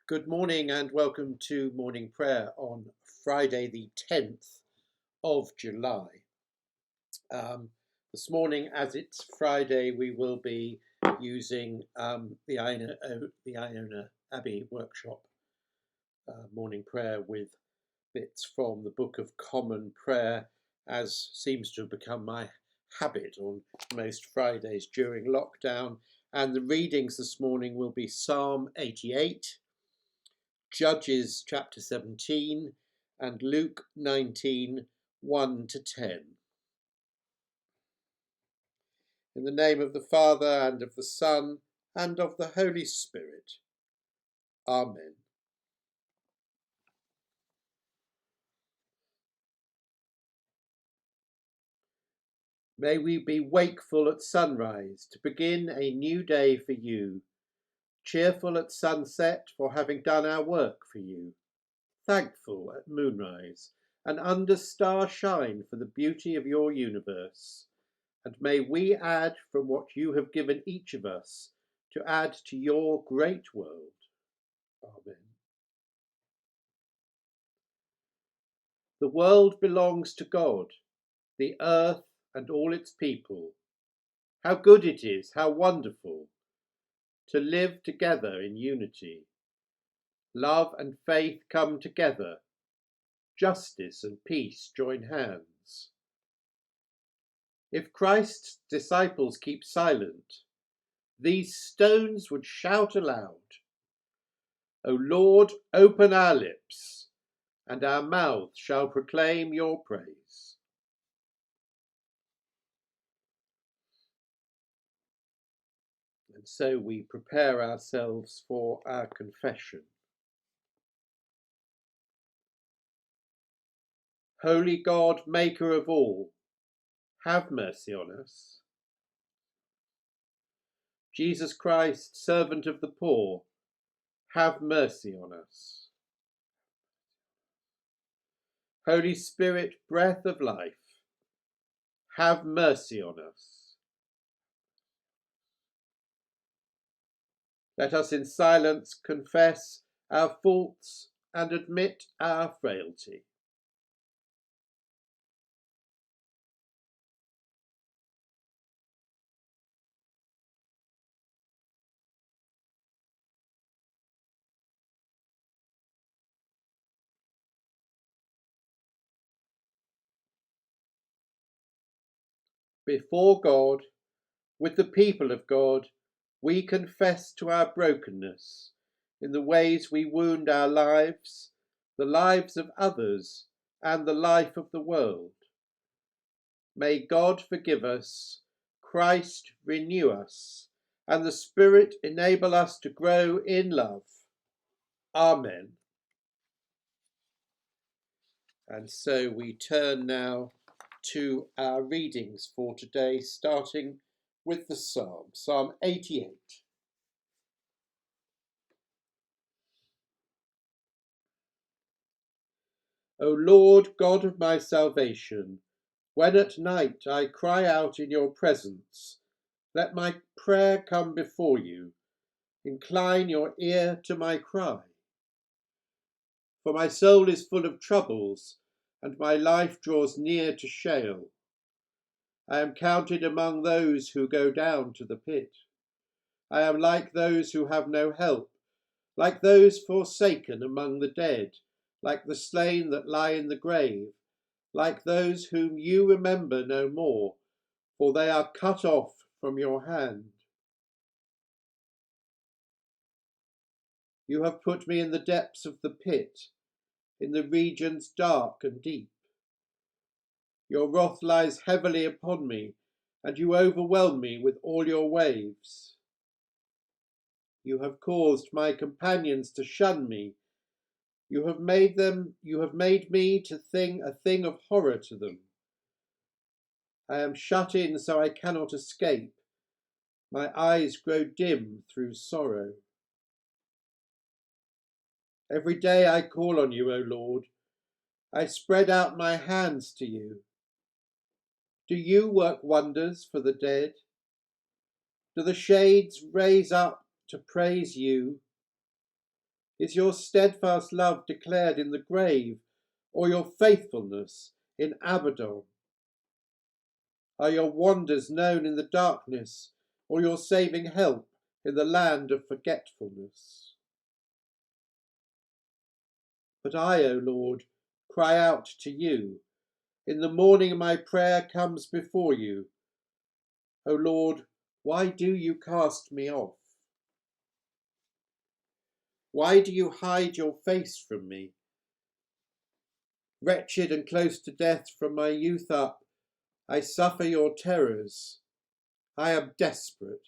Good morning and welcome to morning prayer on Friday the 10th of July. This morning, as it's Friday, we will be using the Iona Abbey workshop morning prayer with bits from the Book of Common Prayer, as seems to have become my habit on most Fridays during lockdown. And the readings this morning will be Psalm 88, Judges chapter 17 and Luke 19, 1 to 10. In the name of the Father and of the Son and of the Holy Spirit. Amen. May we be wakeful at sunrise to begin a new day for you, cheerful at sunset for having done our work for you, thankful at moonrise and under star shine for the beauty of your universe. And may we add from what you have given each of us to add to your great world. Amen. The world belongs to God, the earth and all its people. How good it is, how wonderful, to live together in unity. Love and faith come together. Justice and peace join hands. If Christ's disciples keep silent, these stones would shout aloud. O Lord, open our lips, and our mouth shall proclaim your praise. And so we prepare ourselves for our confession. Holy God, maker of all, have mercy on us. Jesus Christ, servant of the poor, have mercy on us. Holy Spirit, breath of life, have mercy on us. Let us in silence confess our faults and admit our frailty. Before God, with the people of God, we confess to our brokenness in the ways we wound our lives, the lives of others, and the life of the world. May God forgive us, Christ renew us, and the Spirit enable us to grow in love. Amen. And so we turn now to our readings for today, starting with the Psalm, Psalm 88. O Lord, God of my salvation, when at night I cry out in your presence, let my prayer come before you. Incline your ear to my cry. For my soul is full of troubles, and my life draws near to Sheol. I am counted among those who go down to the pit. I am like those who have no help, like those forsaken among the dead, like the slain that lie in the grave, like those whom you remember no more, for they are cut off from your hand. You have put me in the depths of the pit, in the regions dark and deep. Your wrath lies heavily upon me, and you overwhelm me with all your waves. You have caused my companions to shun me. You have made me to think a thing of horror to them. I am shut in so I cannot escape. My eyes grow dim through sorrow. Every day I call on you, O Lord. I spread out my hands to you. Do you work wonders for the dead? Do the shades raise up to praise you? Is your steadfast love declared in the grave, or your faithfulness in Abaddon? Are your wonders known in the darkness, or your saving help in the land of forgetfulness? But I, O Lord, cry out to you. In the morning my prayer comes before you. O Lord, why do you cast me off? Why do you hide your face from me? Wretched and close to death from my youth up, I suffer your terrors. I am desperate.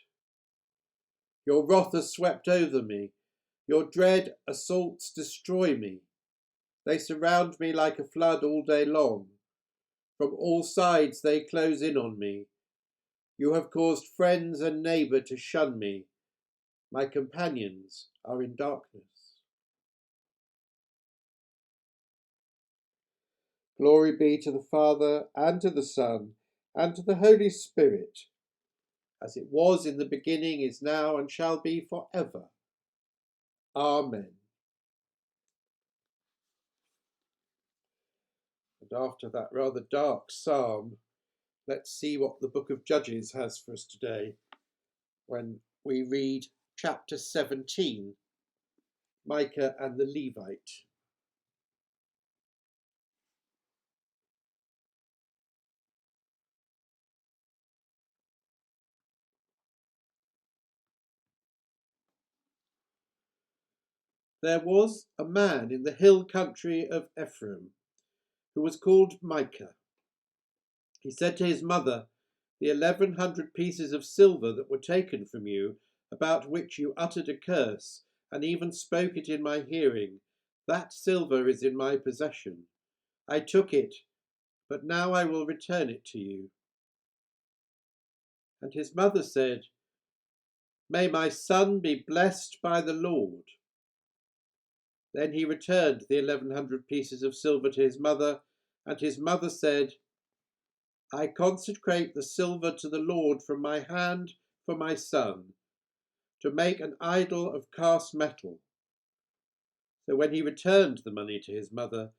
Your wrath has swept over me. Your dread assaults destroy me. They surround me like a flood all day long. From all sides they close in on me. You have caused friends and neighbour to shun me. My companions are in darkness. Glory be to the Father, and to the Son, and to the Holy Spirit, as it was in the beginning, is now, and shall be for ever. Amen. And after that rather dark psalm, let's see what the book of Judges has for us today when we read chapter 17, Micah and the Levite. There was a man in the hill country of Ephraim who was called Micah. He said to his mother, "The 1,100 pieces of silver that were taken from you, about which you uttered a curse, and even spoke it in my hearing, that silver is in my possession. I took it, but now I will return it to you." And his mother said, "May my son be blessed by the Lord." Then he returned the 1,100 pieces of silver to his mother, and his mother said, "I consecrate the silver to the Lord from my hand for my son, to make an idol of cast metal." So when he returned the money to his mother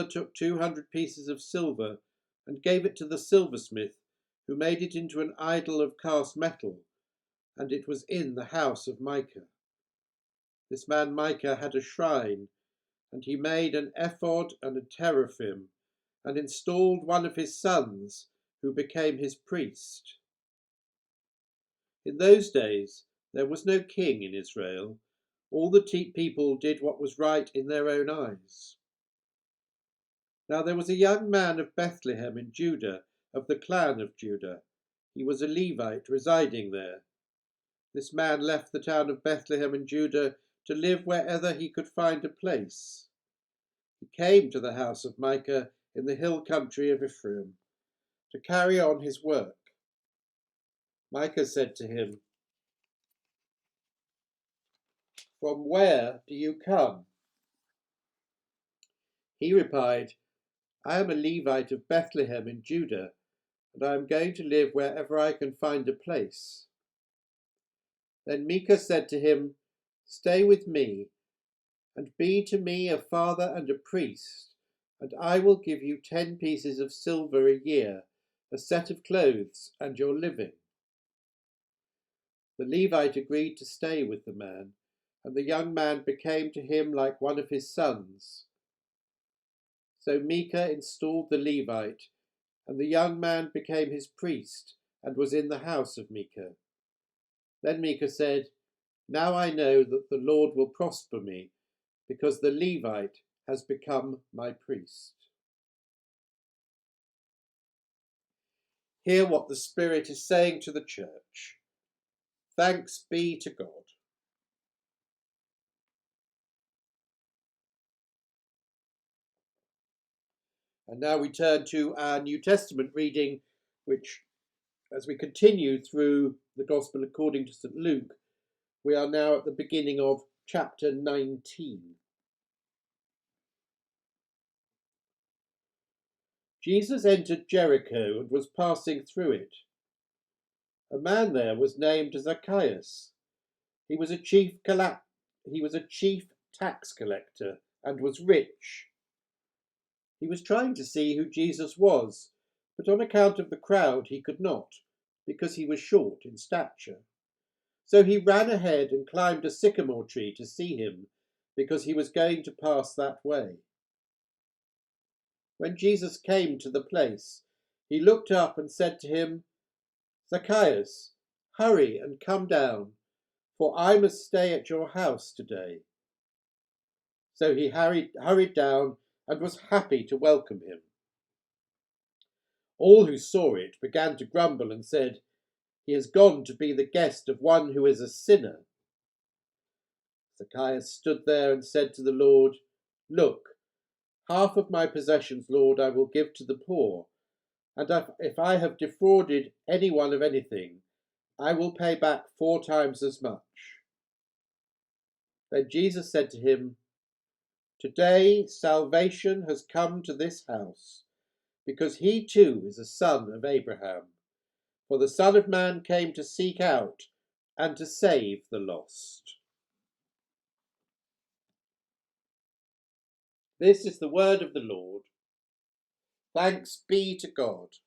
took 200 pieces of silver and gave it to the silversmith, who made it into an idol of cast metal, and it was in the house of Micah. This man Micah had a shrine, and he made an ephod and a teraphim, and installed one of his sons, who became his priest. In those days there was no king in Israel. All the people did what was right in their own eyes. Now there was a young man of Bethlehem in Judah, of the clan of Judah. He was a Levite residing there. This man left the town of Bethlehem in Judah to live wherever he could find a place. He came to the house of Micah in the hill country of Ephraim to carry on his work. Micah said to him, "From where do you come?" He replied, "I am a Levite of Bethlehem in Judah, and I am going to live wherever I can find a place." Then Micah said to him, "Stay with me, and be to me a father and a priest, and I will give you 10 pieces of silver a year, a set of clothes, and your living." The Levite agreed to stay with the man, and the young man became to him like one of his sons. So Micah installed the Levite, and the young man became his priest and was in the house of Micah. Then Micah said, "Now I know that the Lord will prosper me, because the Levite has become my priest." Hear what the Spirit is saying to the church. Thanks be to God. And now we turn to our New Testament reading, which, as we continue through the Gospel according to St. Luke, we are now at the beginning of chapter 19. Jesus entered Jericho and was passing through it. A man there was named Zacchaeus. He was a chief tax collector and was rich. He was trying to see who Jesus was, but on account of the crowd he could not, because he was short in stature. So he ran ahead and climbed a sycamore tree to see him, because he was going to pass that way. When Jesus came to the place, he looked up and said to him, "Zacchaeus, hurry and come down, for I must stay at your house today." So he hurried down and was happy to welcome him. All who saw it began to grumble and said, "He has gone to be the guest of one who is a sinner." Zacchaeus stood there and said to the Lord, "Look, half of my possessions, Lord, I will give to the poor, and if I have defrauded anyone of anything, I will pay back 4 times as much." Then Jesus said to him, "Today salvation has come to this house, because he too is a son of Abraham. For the Son of Man came to seek out and to save the lost." This is the word of the Lord. Thanks be to God.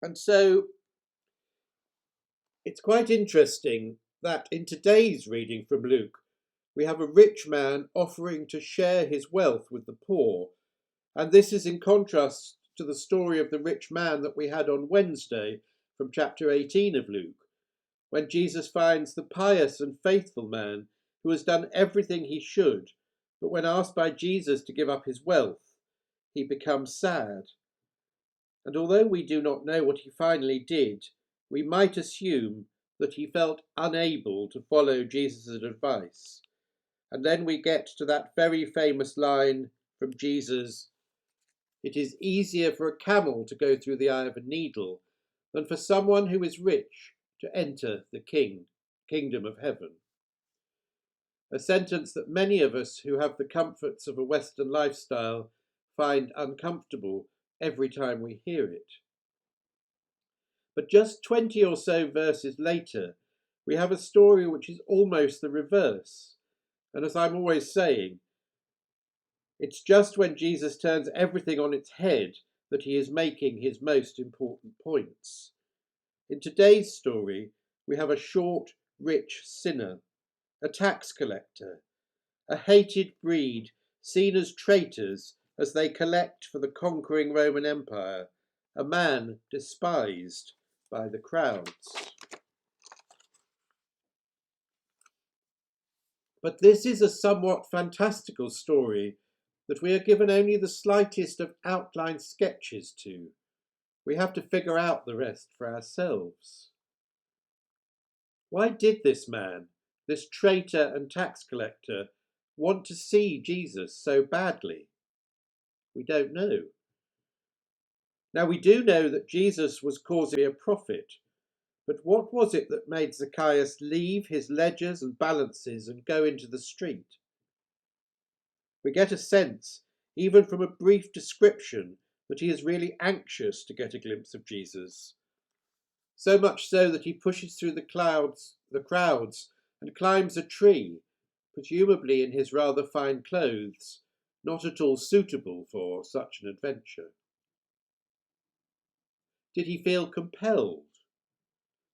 And so it's quite interesting that in today's reading from Luke, we have a rich man offering to share his wealth with the poor. And this is in contrast to the story of the rich man that we had on Wednesday from chapter 18 of Luke, when Jesus finds the pious and faithful man who has done everything he should, but when asked by Jesus to give up his wealth, he becomes sad. And although we do not know what he finally did, we might assume that he felt unable to follow Jesus' advice. And then we get to that very famous line from Jesus, "It is easier for a camel to go through the eye of a needle than for someone who is rich to enter the kingdom of heaven." A sentence that many of us who have the comforts of a Western lifestyle find uncomfortable every time we hear it. But just 20 or so verses later, we have a story which is almost the reverse. And as I'm always saying, it's just when Jesus turns everything on its head that he is making his most important points. In today's story, we have a short, rich sinner, a tax collector, a hated breed seen as traitors as they collect for the conquering Roman Empire, a man despised by the crowds. But this is a somewhat fantastical story that we are given only the slightest of outline sketches to. We have to figure out the rest for ourselves. Why did this man, this traitor and tax collector, want to see Jesus so badly? We don't know. Now we do know that Jesus was caused to be a prophet, but what was it that made Zacchaeus leave his ledgers and balances and go into the street? We get a sense, even from a brief description, that he is really anxious to get a glimpse of Jesus. So much so that he pushes through the crowds, and climbs a tree, presumably in his rather fine clothes, not at all suitable for such an adventure. Did he feel compelled?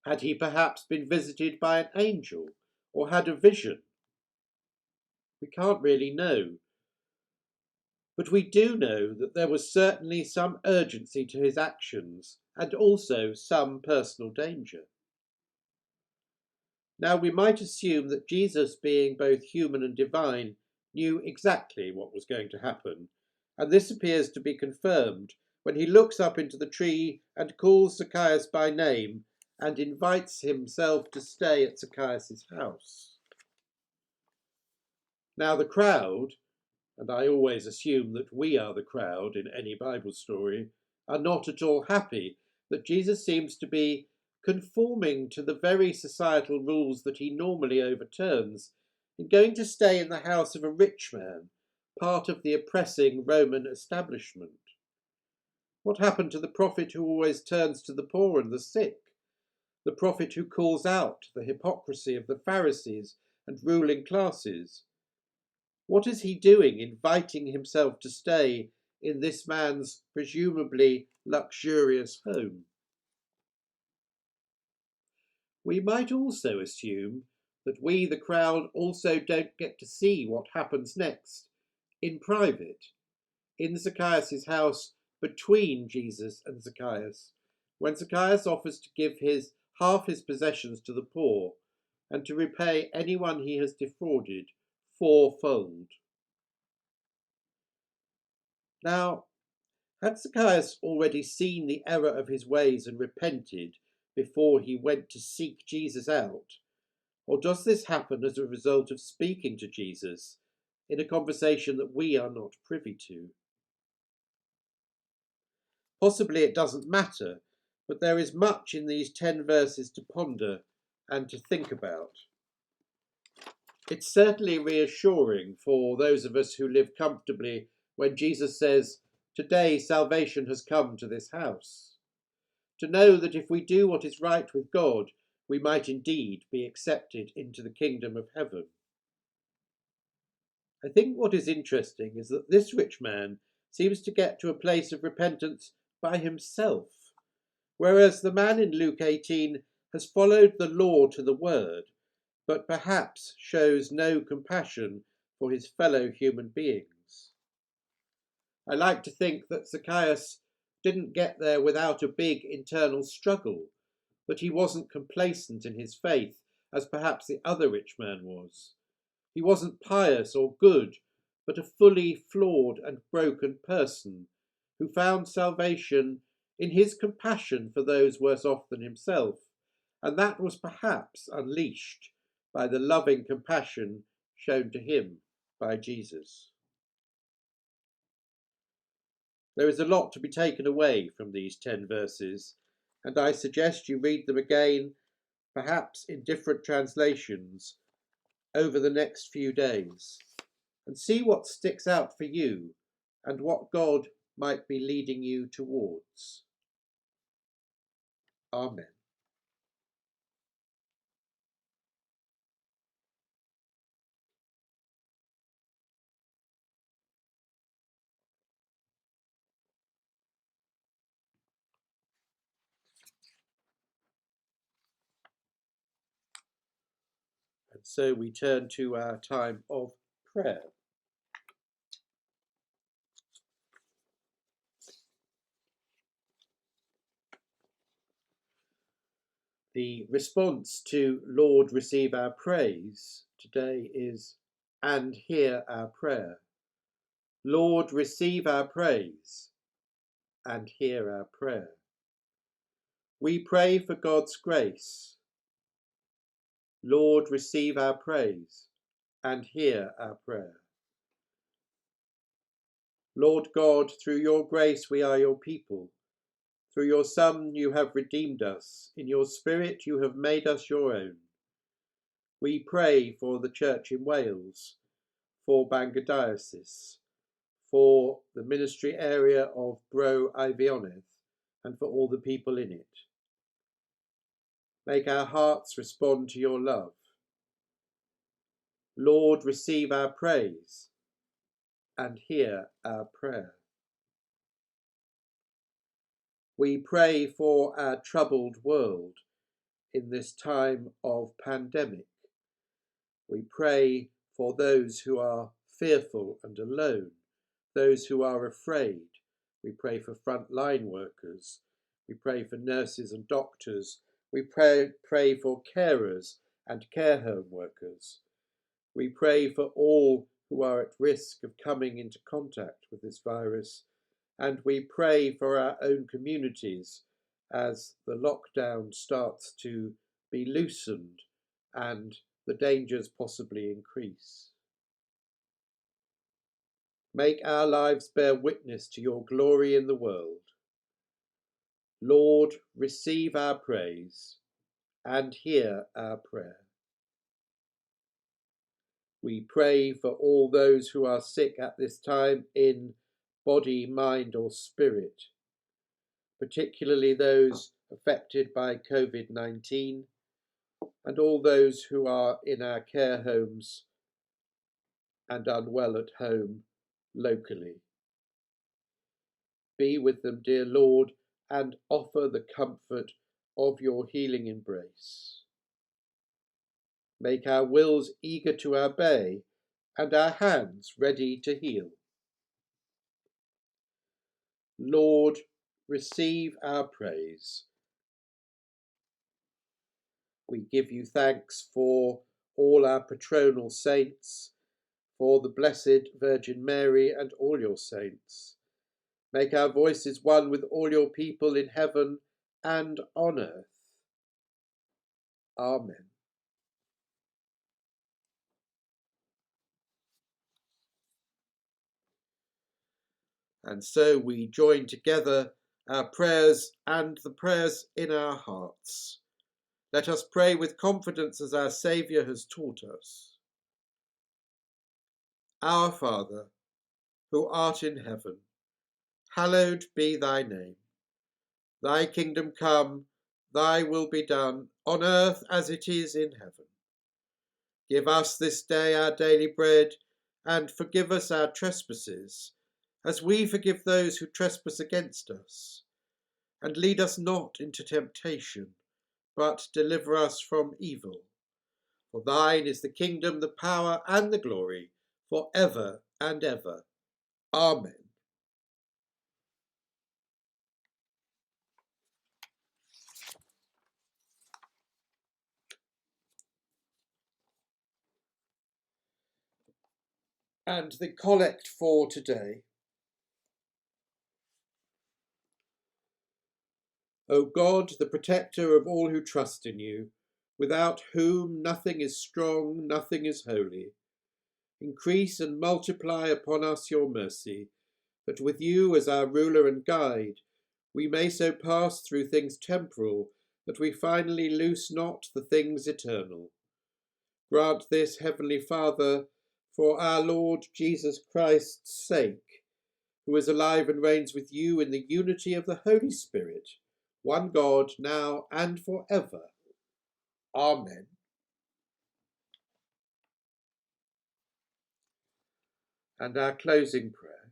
Had he perhaps been visited by an angel, or had a vision? We can't really know. But we do know that there was certainly some urgency to his actions, and also some personal danger. Now we might assume that Jesus, being both human and divine, knew exactly what was going to happen, and this appears to be confirmed when he looks up into the tree and calls Zacchaeus by name and invites himself to stay at Zacchaeus' house. Now the crowd, and I always assume that we are the crowd in any Bible story, are not at all happy that Jesus seems to be conforming to the very societal rules that he normally overturns in going to stay in the house of a rich man, part of the oppressing Roman establishment. What happened to the prophet who always turns to the poor and the sick? The prophet who calls out the hypocrisy of the Pharisees and ruling classes? What is he doing inviting himself to stay in this man's presumably luxurious home? We might also assume that we, the crowd, also don't get to see what happens next in private, in Zacchaeus' house between Jesus and Zacchaeus, when Zacchaeus offers to give half his possessions to the poor and to repay anyone he has defrauded fourfold. Now, had Zacchaeus already seen the error of his ways and repented before he went to seek Jesus out? Or does this happen as a result of speaking to Jesus in a conversation that we are not privy to? Possibly it doesn't matter, but there is much in these 10 verses to ponder and to think about. It's certainly reassuring for those of us who live comfortably when Jesus says, "Today salvation has come to this house." To know that if we do what is right with God, we might indeed be accepted into the kingdom of heaven. I think what is interesting is that this rich man seems to get to a place of repentance by himself, whereas the man in Luke 18 has followed the law to the word, but perhaps shows no compassion for his fellow human beings. I like to think that Zacchaeus didn't get there without a big internal struggle, that he wasn't complacent in his faith, as perhaps the other rich man was. He wasn't pious or good, but a fully flawed and broken person who found salvation in his compassion for those worse off than himself, and that was perhaps unleashed by the loving compassion shown to him by Jesus. There is a lot to be taken away from these 10 verses, and I suggest you read them again, perhaps in different translations, over the next few days, and see what sticks out for you and what God might be leading you towards. Amen. And so we turn to our time of prayer. The response to "Lord, receive our praise" today is, "And hear our prayer." Lord, receive our praise and hear our prayer. We pray for God's grace. Lord, receive our praise and hear our prayer. Lord God, through your grace we are your people. Through your Son you have redeemed us. In your Spirit you have made us your own. We pray for the Church in Wales, for Bangor Diocese, for the ministry area of Bro Eifionydd, and for all the people in it. Make our hearts respond to your love. Lord, receive our praise and hear our prayer. We pray for our troubled world in this time of pandemic. We pray for those who are fearful and alone, those who are afraid. We pray for frontline workers. We pray for nurses and doctors. We pray for carers and care home workers. We pray for all who are at risk of coming into contact with this virus, and we pray for our own communities as the lockdown starts to be loosened and the dangers possibly increase. Make our lives bear witness to your glory in the world. Lord, receive our praise and hear our prayer. We pray for all those who are sick at this time in body, mind, or spirit. particularly those affected by COVID-19 and all those who are in our care homes and unwell at home locally. Be with them, dear Lord, and offer the comfort of your healing embrace. Make our wills eager to obey and our hands ready to heal. Lord, receive our praise. We give you thanks for all our patronal saints, for the Blessed Virgin Mary and all your saints. Make our voices one with all your people in heaven and on earth. Amen. And so we join together our prayers and the prayers in our hearts. Let us pray with confidence as our Saviour has taught us. Our Father, who art in heaven, hallowed be thy name. Thy kingdom come, thy will be done, on earth as it is in heaven. Give us this day our daily bread, and forgive us our trespasses, as we forgive those who trespass against us. And lead us not into temptation, but deliver us from evil. For thine is the kingdom, the power, and the glory, for ever and ever. Amen. And the collect for today. O God, the protector of all who trust in you, without whom nothing is strong, nothing is holy, increase and multiply upon us your mercy, that with you as our ruler and guide, we may so pass through things temporal that we finally lose not the things eternal. Grant this, Heavenly Father, for our Lord Jesus Christ's sake, who is alive and reigns with you in the unity of the Holy Spirit, one God, now and for ever. Amen. And our closing prayer.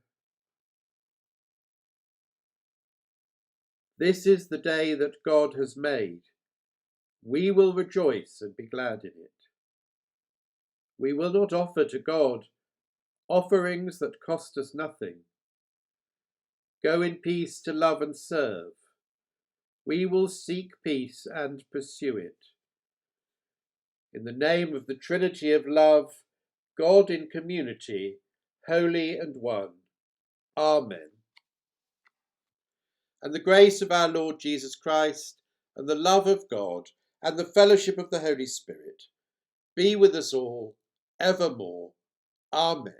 This is the day that God has made. We will rejoice and be glad in it. We will not offer to God offerings that cost us nothing. Go in peace to love and serve. We will seek peace and pursue it. In the name of the Trinity of love, God in community, holy and one. Amen. And the grace of our Lord Jesus Christ, and the love of God, and the fellowship of the Holy Spirit, be with us all, evermore. Amen.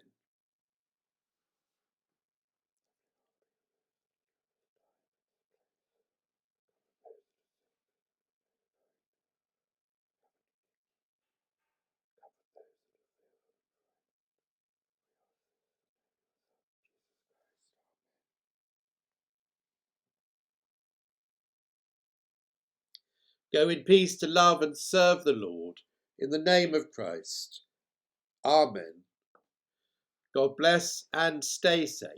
Go in peace to love and serve the Lord, in the name of Christ. Amen. God bless and stay safe.